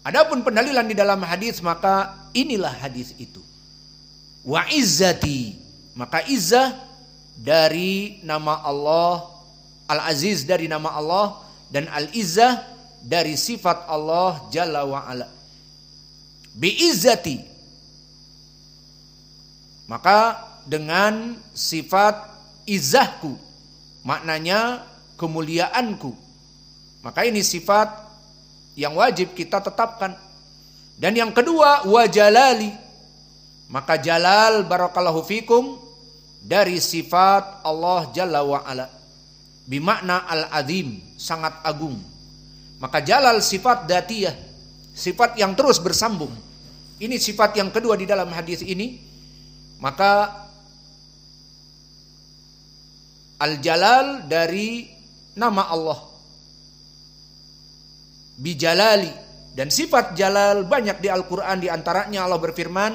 Adapun pendalilan di dalam hadis, maka inilah hadis itu. Wa izzati, maka izzah dari nama Allah, Al-Aziz dari nama Allah, dan Al-Izzah dari sifat Allah Jalla wa Ala. Bi izzati, maka dengan sifat izzahku, maknanya kemuliaanku. Maka ini sifat yang wajib kita tetapkan. Dan yang kedua, wa jalali, maka jalal barakallahu fikum dari sifat Allah Jalla wa Ala, bimakna al-azim, sangat agung. Maka jalal sifat datiyah, sifat yang terus bersambung. Ini sifat yang kedua di dalam hadis ini. Maka al-jalal dari nama Allah, bijalali, dan sifat jalal banyak di Al-Quran. Di antaranya Allah berfirman,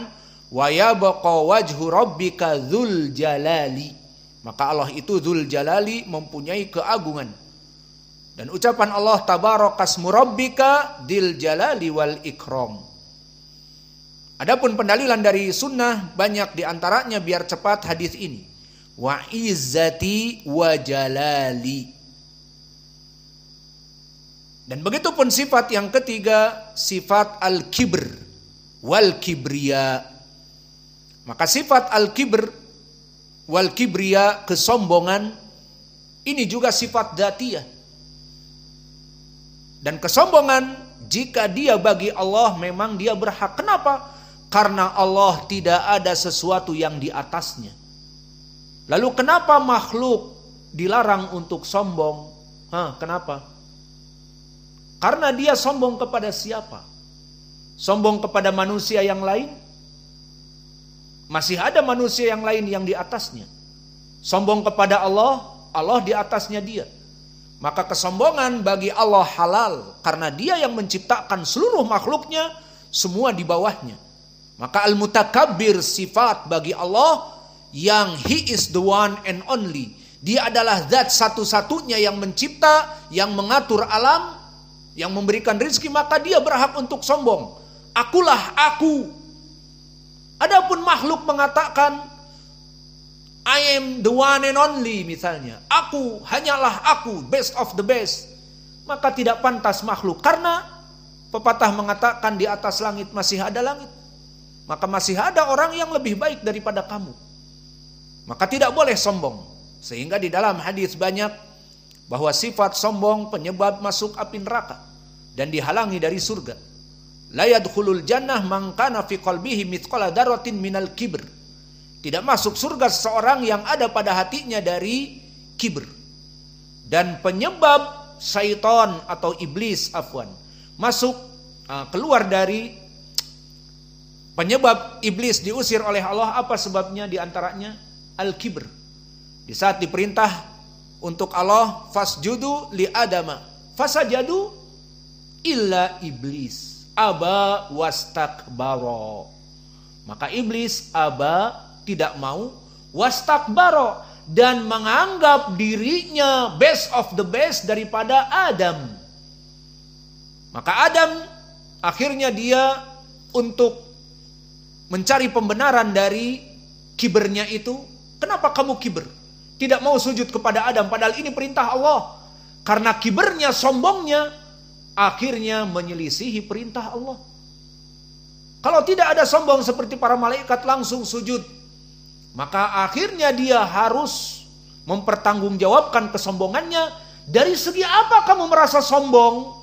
wa yabqa wajhu rabbika dzul jalali, maka Allah itu dzul jalali, mempunyai keagungan. Dan ucapan Allah, tabarakasmu rabbika dzil jalali wal ikram. Adapun pendalilan dari sunnah banyak, di antaranya biar cepat hadis ini, wa izzati wa jalali. Dan begitu pun sifat yang ketiga, sifat al-kibr wal kibriya. Maka sifat al-kibr wal kibriya, kesombongan, ini juga sifat dzatiyah. Dan kesombongan, jika dia bagi Allah, memang dia berhak. Kenapa? Karena Allah tidak ada sesuatu yang di atasnya. Lalu kenapa makhluk dilarang untuk sombong? Kenapa? Karena dia sombong kepada siapa? Sombong kepada manusia yang lain? Masih ada manusia yang lain yang di atasnya. Sombong kepada Allah, Allah di atasnya dia. Maka kesombongan bagi Allah halal, karena dia yang menciptakan seluruh makhluknya, semua di bawahnya. Maka al-mutakabbir sifat bagi Allah yang He is the one and only. Dia adalah zat satu-satunya yang mencipta, yang mengatur alam, yang memberikan rezeki, maka dia berhak untuk sombong. Akulah aku. Adapun makhluk mengatakan, I am the one and only misalnya. Aku, hanyalah aku, best of the best. Maka tidak pantas makhluk. Karena pepatah mengatakan di atas langit masih ada langit. Maka masih ada orang yang lebih baik daripada kamu. Maka tidak boleh sombong. Sehingga di dalam hadis banyak bahwa sifat sombong penyebab masuk api neraka dan dihalangi dari surga. La yadkhulul jannah man kana fi qalbihi mithqala dzarratin minal kibr. Tidak masuk surga seseorang yang ada pada hatinya dari kibr. Dan penyebab syaitan atau iblis masuk keluar dari penyebab iblis diusir oleh Allah, apa sebabnya? Di antaranya al-kibr. Di saat diperintah untuk Allah, fasjudu li adama, fasajadu illa iblis aba wastakbaro. Maka iblis aba, tidak mau, wastakbaro, dan menganggap dirinya best of the best daripada Adam. Maka Adam akhirnya dia untuk mencari pembenaran dari kibernya itu. Kenapa kamu kiber? Tidak mau sujud kepada Adam, padahal ini perintah Allah. Karena kibernya, sombongnya, akhirnya menyelisihi perintah Allah. Kalau tidak ada sombong seperti para malaikat langsung sujud, maka akhirnya dia harus mempertanggungjawabkan kesombongannya. Dari segi apa kamu merasa sombong?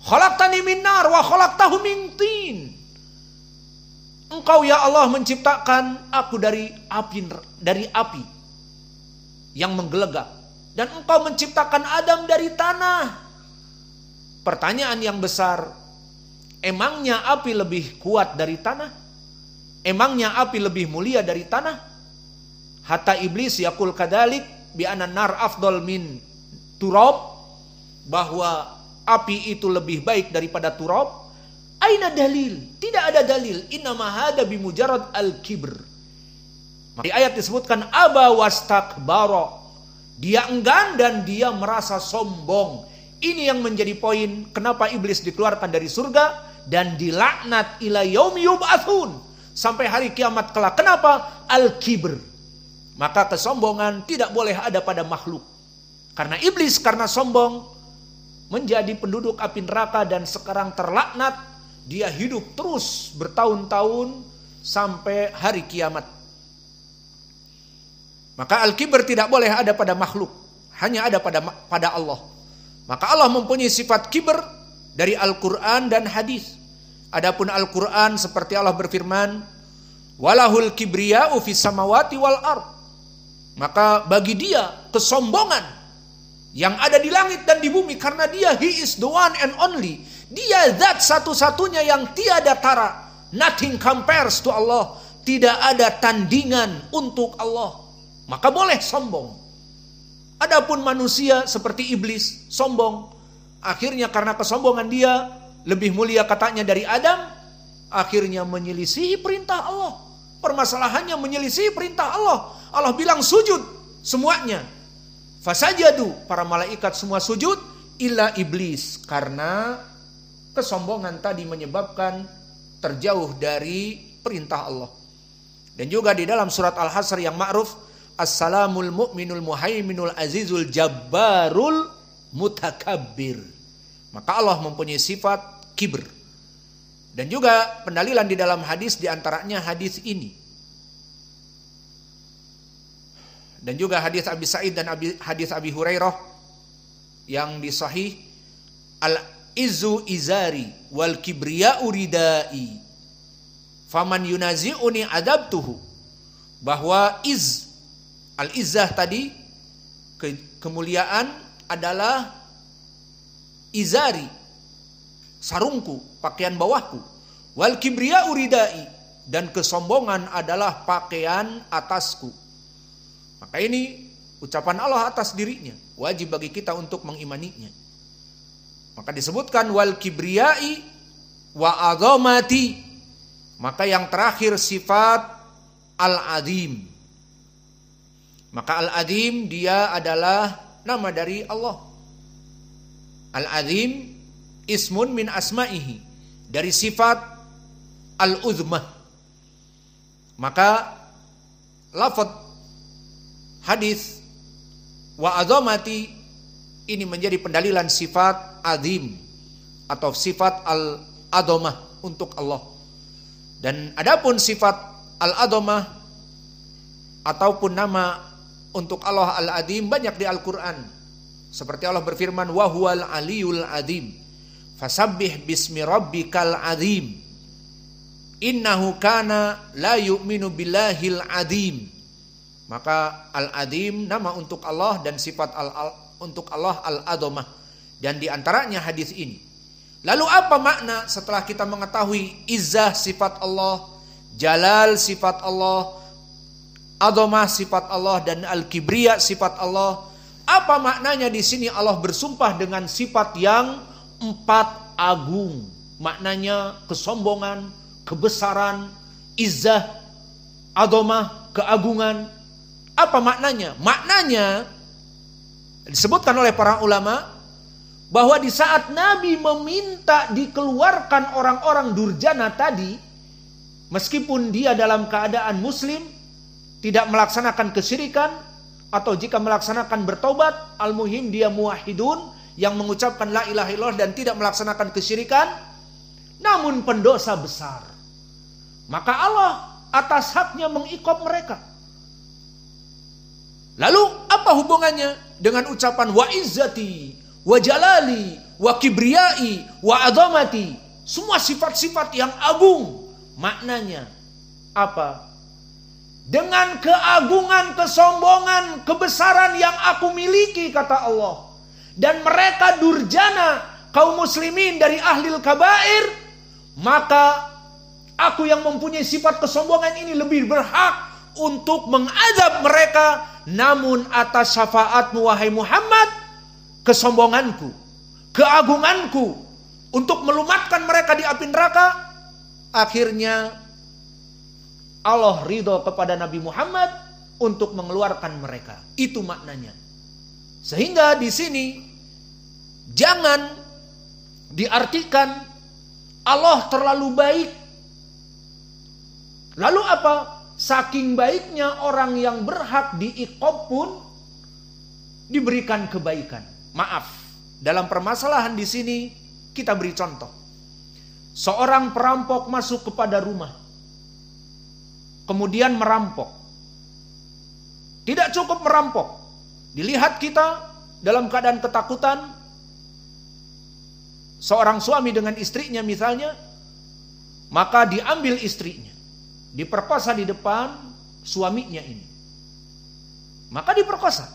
Khalaqtani min nar wa khalaqtahu min tin. Engkau ya Allah menciptakan aku dari api yang menggelegak, dan engkau menciptakan Adam dari tanah. Pertanyaan yang besar, emangnya api lebih kuat dari tanah? Emangnya api lebih mulia dari tanah? Hatta iblis yaqul kadalik bi anna nar afdal min turab, bahwa api itu lebih baik daripada turab. Aina dalil? Tidak ada dalil. Innama hada bimujarrad al-kibr. Di ayat disebutkan aba wastakbara. Dia enggan dan dia merasa sombong. Ini yang menjadi poin kenapa iblis dikeluarkan dari surga dan dilaknat ila yaumi yub'atsun, sampai hari kiamat kelak. Kenapa? Al-kibr. Maka kesombongan tidak boleh ada pada makhluk. Karena iblis karena sombong menjadi penduduk api neraka dan sekarang terlaknat. Dia hidup terus bertahun-tahun sampai hari kiamat. Maka al-kibr tidak boleh ada pada makhluk, hanya ada pada Allah. Maka Allah mempunyai sifat kibr dari Al-Quran dan hadis. Adapun Al-Quran seperti Allah berfirman, walahul kibriya'u fis samawati wal ard. Maka bagi dia kesombongan yang ada di langit dan di bumi, karena dia, he is the one and only. Dia zat satu-satunya yang tiada tara. Nothing compares to Allah. Tidak ada tandingan untuk Allah. Maka boleh sombong. Adapun manusia seperti iblis, sombong. Akhirnya karena kesombongan dia lebih mulia katanya dari Adam, akhirnya menyelisihi perintah Allah. Permasalahannya menyelisihi perintah Allah. Allah bilang sujud semuanya. Fasajadu, para malaikat semua sujud, illa iblis. Karena kesombongan tadi menyebabkan terjauh dari perintah Allah. Dan juga di dalam surat Al-Hasr yang ma'ruf, Assalamul mu'minul muhaiminul azizul jabbarul mutakabbir. Maka Allah mempunyai sifat kibr. Dan juga pendalilan di dalam hadis diantaranya hadis ini. Dan juga hadis Abi Sa'id dan hadis Abi Hurairah yang di sahih, al-izzu izari wal kibriya'u ridai faman yunazi'uni adabtuhu. Bahwa al-izzah tadi, kemuliaan adalah izari, sarungku, pakaian bawahku. Wal kibriya'u ridai, dan kesombongan adalah pakaian atasku. Maka ini ucapan Allah atas dirinya, wajib bagi kita untuk mengimaninya. Maka disebutkan wal kibriyai wa azamati. Maka yang terakhir sifat al-azim. Maka al-azim dia adalah nama dari Allah. Al-azim ismun min asma'ihi, dari sifat al-uzmah. Maka lafaz hadis wa azamati ini menjadi pendalilan sifat azim atau sifat al-azamah untuk Allah. Dan adapun sifat al-azamah ataupun nama untuk Allah al-azim banyak di Al-Quran. Seperti Allah berfirman, wa huwal aliyul azim fasabbih bismi rabbikal azim innahu kana la yu'minu billahil azim. Maka al-azim nama untuk Allah dan sifat untuk Allah al-azamah. Dan diantaranya hadis ini. Lalu apa makna setelah kita mengetahui izzah sifat Allah, jalal sifat Allah, azamah sifat Allah, dan al-kibriya sifat Allah? Apa maknanya di sini Allah bersumpah dengan sifat yang 4 agung? Maknanya kesombongan, kebesaran, izzah, azamah, keagungan. Apa maknanya? Maknanya disebutkan oleh para ulama bahwa di saat Nabi meminta dikeluarkan orang-orang durjana tadi, meskipun dia dalam keadaan muslim, tidak melaksanakan kesyirikan, atau jika melaksanakan bertobat, al-muhim dia muwahhidun, yang mengucapkan la ilaha illallah dan tidak melaksanakan kesyirikan, namun pendosa besar, maka Allah atas haknya mengiqab mereka. Lalu apa hubungannya dengan ucapan wa izzati, wa jalali, wa kibriyai, wa azamati? Semua sifat-sifat yang agung. Maknanya apa? Dengan keagungan, kesombongan, kebesaran yang aku miliki, kata Allah. Dan mereka durjana, kaum muslimin dari ahlil kabair, maka aku yang mempunyai sifat kesombongan ini lebih berhak untuk mengazab mereka. Namun atas syafaatmu wahai Muhammad, kesombonganku, keagunganku untuk melumatkan mereka di api neraka, akhirnya Allah ridho kepada Nabi Muhammad untuk mengeluarkan mereka. Itu maknanya. Sehingga di sini Jangan diartikan Allah terlalu baik. Lalu apa? Saking baiknya orang yang berhak diiqab pun diberikan kebaikan. Maaf, dalam permasalahan di sini kita beri contoh. Seorang perampok masuk kepada rumah, kemudian merampok. Tidak cukup merampok. Dilihat kita dalam keadaan ketakutan, seorang suami dengan istrinya misalnya, maka diambil istrinya, diperkosa di depan suaminya ini. Maka diperkosa.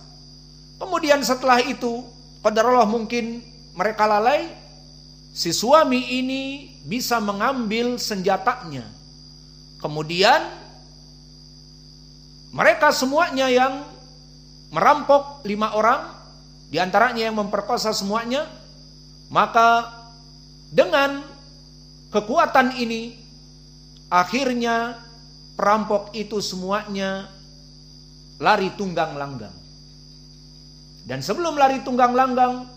Kemudian setelah itu, qadarullah mungkin mereka lalai, si suami ini bisa mengambil senjatanya. Kemudian mereka semuanya yang merampok 5 orang, diantaranya yang memperkosa semuanya, maka dengan kekuatan ini akhirnya perampok itu semuanya lari tunggang langgang. Dan sebelum lari tunggang langgang,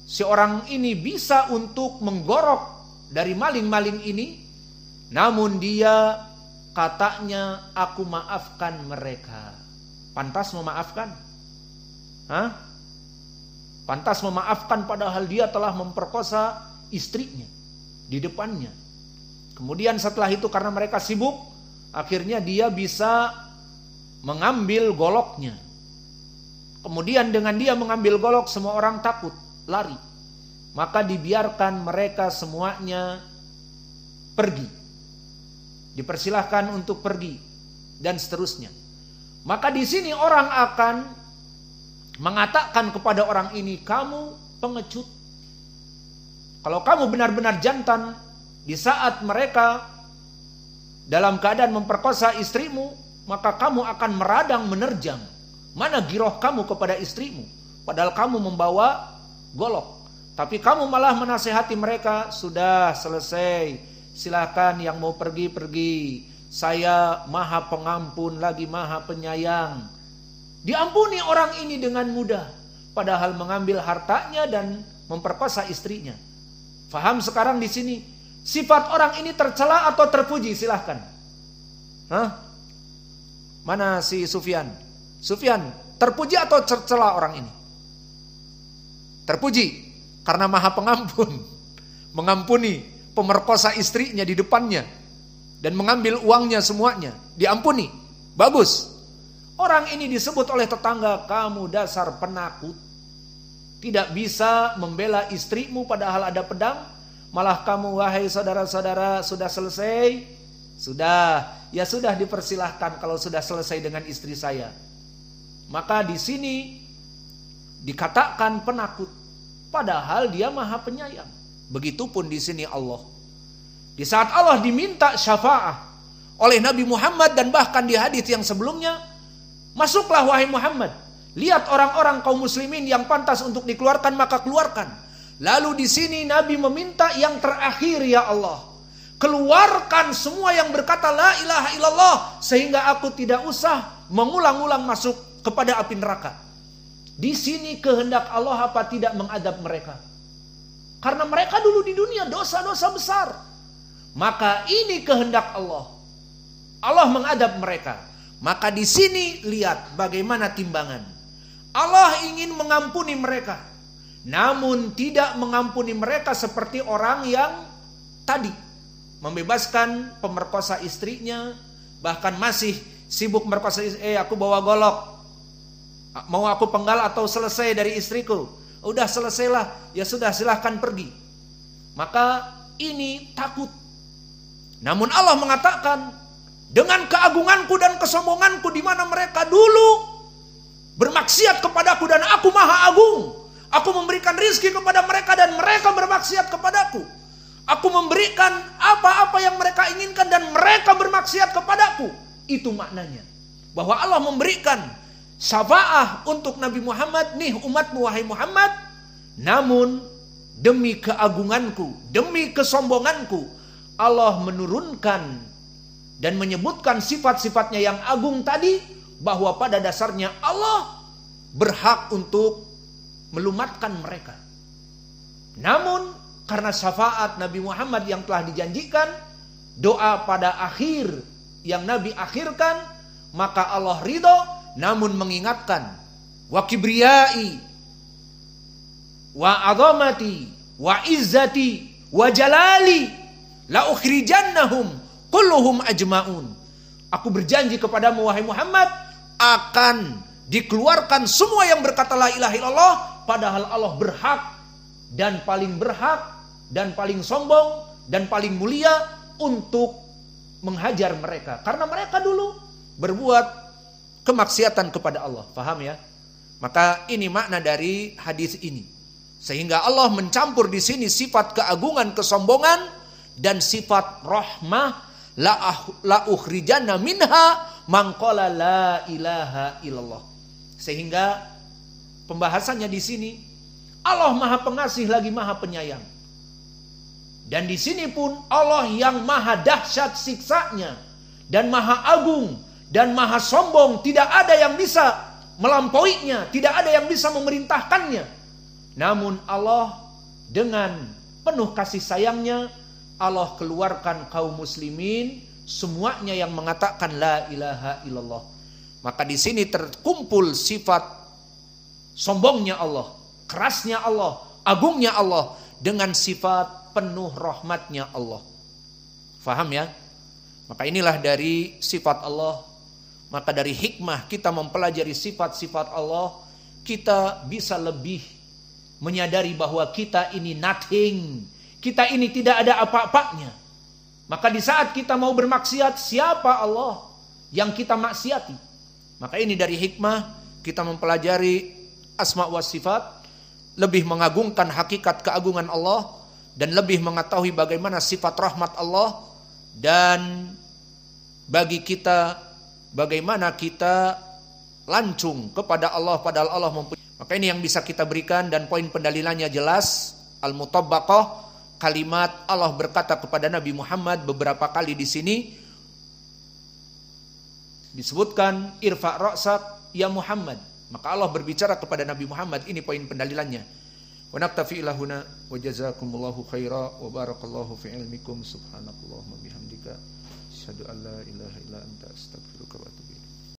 si orang ini bisa untuk menggorok dari maling-maling ini, namun dia katanya, aku maafkan mereka. Pantas memaafkan? Hah? Pantas memaafkan padahal dia telah memperkosa istrinya di depannya. Kemudian setelah itu karena mereka sibuk, akhirnya dia bisa mengambil goloknya. Kemudian dengan dia mengambil golok, semua orang takut, lari. Maka dibiarkan mereka semuanya pergi. Dipersilahkan untuk pergi dan seterusnya. Maka di sini orang akan mengatakan kepada orang ini, kamu pengecut. Kalau kamu benar-benar jantan, di saat mereka dalam keadaan memperkosa istrimu, maka kamu akan meradang menerjang. Mana giroh kamu kepada istrimu? Padahal kamu membawa golok. Tapi kamu malah menasehati mereka, sudah selesai, silakan yang mau pergi-pergi. Saya maha pengampun lagi maha penyayang. Diampuni orang ini dengan mudah. Padahal mengambil hartanya dan memperkosa istrinya. Faham sekarang di sini? Sifat orang ini tercela atau terpuji? Silahkan. Hah? Mana si Sufyan? Sufyan, terpuji atau tercela orang ini? Terpuji, karena maha pengampun. Mengampuni pemerkosa istrinya di depannya. Dan mengambil uangnya semuanya. Diampuni, bagus. Orang ini disebut oleh tetangga, kamu dasar penakut. Tidak bisa membela istrimu padahal ada pedang. Malah kamu, wahai saudara-saudara, sudah selesai? Sudah, ya sudah dipersilahkan kalau sudah selesai dengan istri saya. Maka di sini dikatakan penakut, padahal dia maha penyayang. Begitupun di sini Allah. Di saat Allah diminta syafaat oleh Nabi Muhammad dan bahkan di hadis yang sebelumnya, masuklah wahai Muhammad, lihat orang-orang kaum muslimin yang pantas untuk dikeluarkan maka keluarkan. Lalu di sini Nabi meminta yang terakhir, ya Allah, keluarkan semua yang berkata la ilaha illallah sehingga aku tidak usah mengulang-ulang masuk kepada api neraka. Di sini kehendak Allah apa tidak mengadab mereka? Karena mereka dulu di dunia dosa-dosa besar. Maka ini kehendak Allah. Allah mengadab mereka. Maka di sini lihat bagaimana timbangan. Allah ingin mengampuni mereka, namun tidak mengampuni mereka seperti orang yang tadi membebaskan pemerkosa istrinya, bahkan masih sibuk merkosa istri. Aku bawa golok. Mau aku penggal atau selesai dari istriku? Udah selesailah, ya sudah silahkan pergi. Maka ini takut. Namun Allah mengatakan, dengan keagunganku dan kesombonganku di mana mereka dulu bermaksiat kepadaku dan aku maha agung. Aku memberikan rizki kepada mereka dan mereka bermaksiat kepadaku. Aku memberikan apa-apa yang mereka inginkan dan mereka bermaksiat kepadaku. Itu maknanya. Bahwa Allah memberikan syafaah untuk Nabi Muhammad, nih umatmu wahai Muhammad. Namun demi keagunganku, demi kesombonganku, Allah menurunkan dan menyebutkan sifat-sifatnya yang agung tadi, bahwa pada dasarnya Allah berhak untuk melumatkan mereka. Namun karena syafaat Nabi Muhammad yang telah dijanjikan, doa pada akhir yang Nabi akhirkan, maka Allah ridho, namun mengingatkan, wa kibriyai, wa azamati, wa izzati, wa jalali, la ukhrijannahum kulluhum ajma'un. Aku berjanji kepadamu wahai Muhammad, akan dikeluarkan semua yang berkata la ilaha illallah, padahal Allah berhak dan paling berhak dan paling sombong dan paling mulia untuk menghajar mereka. Karena mereka dulu berbuat kemaksiatan kepada Allah. Paham ya? Maka ini makna dari hadis ini. Sehingga Allah mencampur di sini sifat keagungan, kesombongan dan sifat rahmah. La ukhrijanna minha man qala la ilaha illallah. Sehingga pembahasannya di sini Allah Maha Pengasih lagi Maha Penyayang. Dan di sini pun Allah yang maha dahsyat siksanya dan maha agung dan maha sombong, tidak ada yang bisa melampauinya, tidak ada yang bisa memerintahkannya. Namun Allah dengan penuh kasih sayangnya, Allah keluarkan kaum muslimin semuanya yang mengatakan la ilaha illallah. Maka di sini terkumpul sifat sombongnya Allah, kerasnya Allah, agungnya Allah dengan sifat penuh rahmatnya Allah. Faham ya? Maka inilah dari sifat Allah. Maka dari hikmah kita mempelajari sifat-sifat Allah, kita bisa lebih menyadari bahwa kita ini nothing. Kita ini tidak ada apa-apanya. Maka di saat kita mau bermaksiat, siapa Allah yang kita maksiati? Maka ini dari hikmah kita mempelajari asma wa sifat, lebih mengagungkan hakikat keagungan Allah, dan lebih mengetahui bagaimana sifat rahmat Allah, dan bagi kita bagaimana kita lancung kepada Allah padahal Allah mempunyai. Maka ini yang bisa kita berikan, dan poin pendalilannya jelas. Al-Mutabbaqah, kalimat Allah berkata kepada Nabi Muhammad beberapa kali di sini disebutkan irfa' ra'sak ya Muhammad. Maka Allah berbicara kepada Nabi Muhammad, ini poin pendalilannya. Wa naktafi ilahuna wa jazakumullahu khaira wa barakallahu fi ilmikum subhanakallahumma bihamdika asyhadu an la ilaha illa anta astaghfiruka wa atubu ilaik.